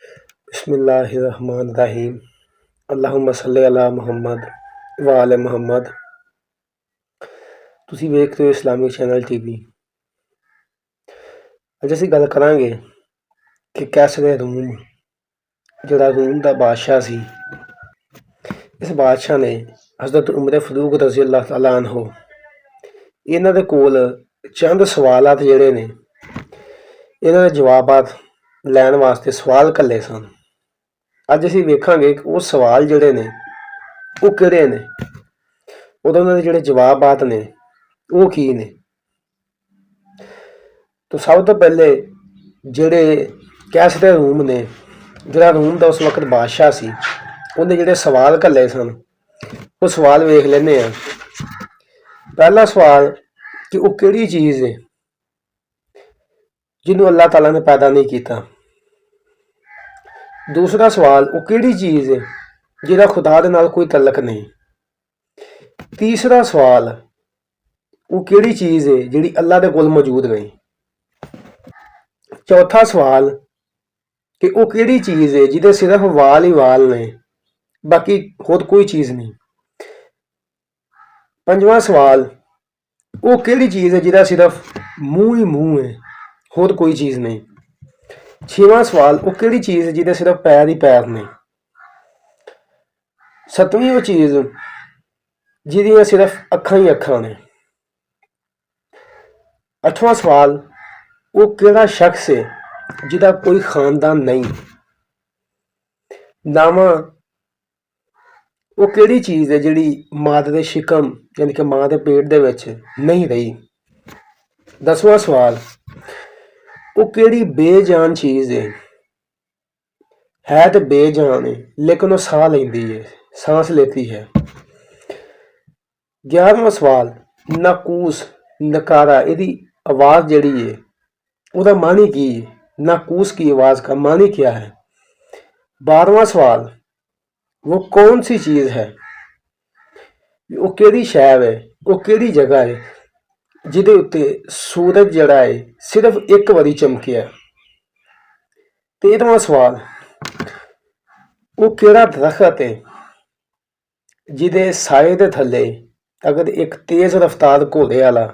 बिस्मिल्लाहिर्रहमानिर्रहीम। अल्लाहुम्मा सल्ली अला मुहम्मद व आले मुहम्मद। ਤੁਸੀਂ ਵੇਖ ਰਹੇ ਹੋ ਇਸਲਾਮਿਕ ਚੈਨਲ ਟੀਵੀ। ਅੱਜ ਅਸੀਂ ਗੱਲ ਕਰਾਂਗੇ ਕਿ ਕੈਸਰੇ ਰੂਮ, ਜਿਹੜਾ ਰੂਮ ਦਾ ਬਾਦਸ਼ਾਹ ਸੀ, ਇਸ ਬਾਦਸ਼ਾਹ ਨੇ ਹਜ਼ਰਤ ਉਮਰ ਫਾਰੂਕ ਰਜ਼ੀ ਅੱਲਾਹ ਤਾਲਾ ਅਨਹੂ ਇਹਨਾਂ ਦੇ ਕੋਲ ਚੰਦ ਸਵਾਲਾਤ ਜਿਹੜੇ ਨੇ ਇਹਨਾਂ ਦੇ ਜਵਾਬਾਤ ਲੈਣ ਵਾਸਤੇ ਸਵਾਲ ਘੱਲੇ ਸਨ। ਅੱਜ ਅਸੀਂ ਵੇਖਾਂਗੇ ਕਿ ਉਹ ਸਵਾਲ ਜਿਹੜੇ ਨੇ ਉਹ ਕਿਹੜੇ ਨੇ, ਉਹਨਾਂ ਦੇ ਜਿਹੜੇ ਜਵਾਬਾਤ ਨੇ ਉਹ ਕੀ ਨੇ। ਤਾਂ ਸਭ ਤੋਂ ਪਹਿਲੇ ਜਿਹੜੇ ਕੈਸਰੇ ਰੂਮ ਨੇ, ਜਿਹੜਾ ਰੂਮ ਦਾ ਉਸ ਵਕਤ ਬਾਦਸ਼ਾਹ ਸੀ, ਉਹਨੇ ਜਿਹੜੇ ਸਵਾਲ ਘੱਲੇ ਸਨ ਉਹ ਸਵਾਲ ਵੇਖ ਲੈਂਦੇ ਹਾਂ। ਪਹਿਲਾ ਸਵਾਲ ਕਿ ਉਹ ਕਿਹੜੀ ਚੀਜ਼ ਹੈ ਜਿਹਨੂੰ ਅੱਲਾਹ ਤਾਲਾ ਨੇ ਪੈਦਾ ਨਹੀਂ ਕੀਤਾ। ਦੂਸਰਾ ਸਵਾਲ, ਉਹ ਕਿਹੜੀ ਚੀਜ਼ ਹੈ ਜਿਹਦਾ ਖੁਦਾ ਦੇ ਨਾਲ ਕੋਈ ਤਲਕ ਨਹੀਂ। ਤੀਸਰਾ ਸਵਾਲ, ਉਹ ਕਿਹੜੀ ਚੀਜ਼ ਹੈ ਜਿਹੜੀ ਅੱਲਾਹ ਦੇ ਕੋਲ ਮੌਜੂਦ ਨਹੀਂ। ਚੌਥਾ ਸਵਾਲ ਕਿ ਉਹ ਕਿਹੜੀ ਚੀਜ਼ ਹੈ ਜਿਹਦੇ ਸਿਰਫ ਵਾਲ ਹੀ ਵਾਲ ਨੇ, ਬਾਕੀ ਹੋਰ ਕੋਈ ਚੀਜ਼ ਨਹੀਂ। ਪੰਜਵਾਂ ਸਵਾਲ, ਉਹ ਕਿਹੜੀ ਚੀਜ਼ ਹੈ ਜਿਹਦਾ ਸਿਰਫ ਮੂੰਹ ਹੀ ਮੂੰਹ ਹੈ, ਹੋਰ ਕੋਈ ਚੀਜ਼ ਨਹੀਂ। ਛੇਵਾਂ ਸਵਾਲ, ਉਹ ਕਿਹੜੀ ਚੀਜ਼ ਹੈ ਜਿਹਦੇ ਸਿਰਫ ਪੈਰ ਹੀ ਪੈਰ ਨੇ। ਸੱਤਵੀਂ, ਉਹ ਚੀਜ਼ ਜਿਹਦੀਆਂ ਸਿਰਫ ਅੱਖਾਂ ਹੀ ਅੱਖਾਂ ਨੇ। ਅੱਠਵਾਂ ਸਵਾਲ, ਉਹ ਕਿਹੜਾ ਸ਼ਖਸ ਹੈ ਜਿਹਦਾ ਕੋਈ ਖਾਨਦਾਨ ਨਹੀਂ। ਨੌਵਾਂ, ਉਹ ਕਿਹੜੀ ਚੀਜ਼ ਹੈ ਜਿਹੜੀ ਮਾਂ ਦੇ ਸ਼ਿਕਮ ਯਾਨੀ ਕਿ ਮਾਂ ਦੇ ਪੇਟ ਦੇ ਵਿੱਚ ਨਹੀਂ ਰਹੀ। 10ਵਾਂ ਸਵਾਲ, ਉਹ ਕਿਹੜੀ ਬੇਜਾਨ ਚੀਜ਼ ਹੈ ਤੇ ਬੇਜਾਨ ਹੈ ਲੇਕਿਨ ਉਹ ਸਾਹ ਲੈਂਦੀ ਹੈ, सांस लेती है। 11ਵਾਂ ਸਵਾਲ, ਨਾਕੂਸ ਨਕਾਰਾ, ਇਹਦੀ आवाज़ जड़ी है ਉਹਦਾ मानी की है। नाकूस की आवाज़ का मानी क्या है। 12वां सवाल, वो कौन सी चीज़ है, वो केड़ी शै है, वो केड़ी जगह है जिहदे उत्ते सूरज जड़ा है सिर्फ एक बारी चमकिया। 13वां सवाल, वो केड़ा दरख्त है जिहदे साए दे थल्ले अगर एक तेज़ रफ्तार घोड़े वाला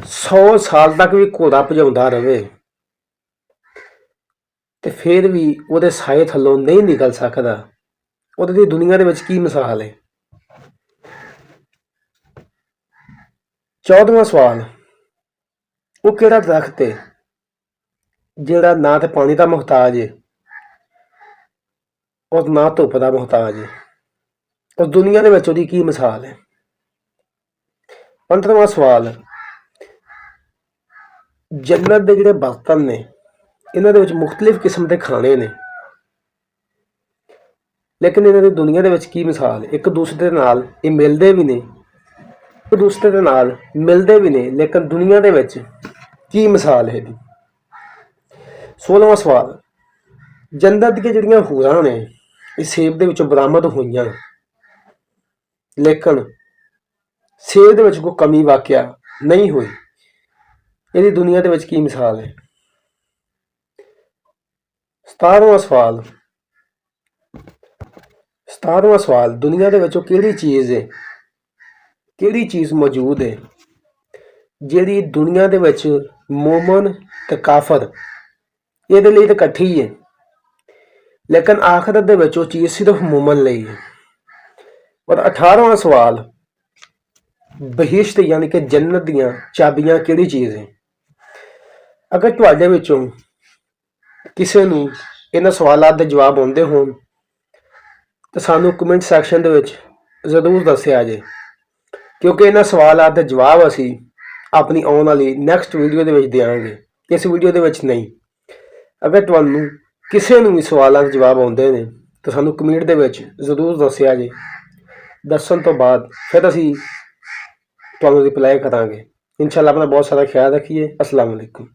100 साल तक भी घोड़ा भजाउंदा रहे तो फिर भी ਉਹਦੇ साए थल्लों नहीं निकल सकता। ਉਹਦੀ दुनिया ਦੇ ਵਿੱਚ ਕੀ मिसाल है। 14वां सवाल, ਉਹ ਕਿਹੜਾ ਦਰਖਤ है ਜਿਹੜਾ ना तो पानी का मुहताज है और ना धुप का मुहताज है, और दुनिया ਦੇ ਵਿੱਚ ਉਹਦੀ ਕੀ मिसाल है। 15वां सवाल, जन्नत के ਜਿਹੜੇ बर्तन ने इन्हां दे विच मुख्तलिफ किस्म के खाने ने लेकिन इन्हां दी दुनिया दे विच की मिसाल है। एक दूसरे दे नाल ये मिलदे भी ने, एक दूसरे दे नाल मिलदे भी ने लेकिन दुनिया दे विच की मिसाल है। 16वां सवाल, जन्नत दी जिहड़ियां हूरां ने ये सेब दे विचों बरामद होईयां लेकिन सेब दे विच कोई कमी वाकिया नहीं हुई, ਇਹਦੀ दुनिया ਦੇ ਵਿੱਚ ਕੀ मिसाल है। 17वां सवाल, दुनिया ਦੇ ਵਿੱਚ ਕਿਹੜੀ ਚੀਜ਼ ਹੈ, ਕਿਹੜੀ ਚੀਜ਼ ਮੌਜੂਦ ਹੈ ਜਿਹੜੀ ਦੁਨੀਆ ਦੇ ਵਿੱਚ ਮੂਮਨ ਤੇ ਕਾਫਰ ਇਹਦੇ ਲਈ ਤਾਂ ਇਕੱਠੀ ਹੈ लेकिन आखिरत ਦੇ ਵਿੱਚ ਉਹ ਚੀਜ਼ सिर्फ ਮੂਮਨ ਲਈ है। और 18वां सवाल, बहिश्त यानी कि जन्नत दियां चाबियां किहड़ी चीज़ है। अगर तुहाडे विचों किसी नूं इन्हां सवालां दे जवाब आउंदे होण तो सानूं कमेंट सैक्शन दे विच जरूर दस्सिया जे, क्योंकि इन्हां सवालां दे जवाब असीं अपनी आउण वाली नैक्सट वीडियो दे विच देवांगे, इस वीडियो दे विच नहीं। अगर तुहानूं किसी नूं भी सवालां दे जवाब आउंदे ने तो सानूं कमेंट दे विच जरूर दस्सिया जे। दस्सण तो बाद फिर असीं तुहानूं रिप्लाई करांगे। इंशाअल्लाह अपना बहुत सारा ख्याल रखिए। अस्सलाम वालेकुम।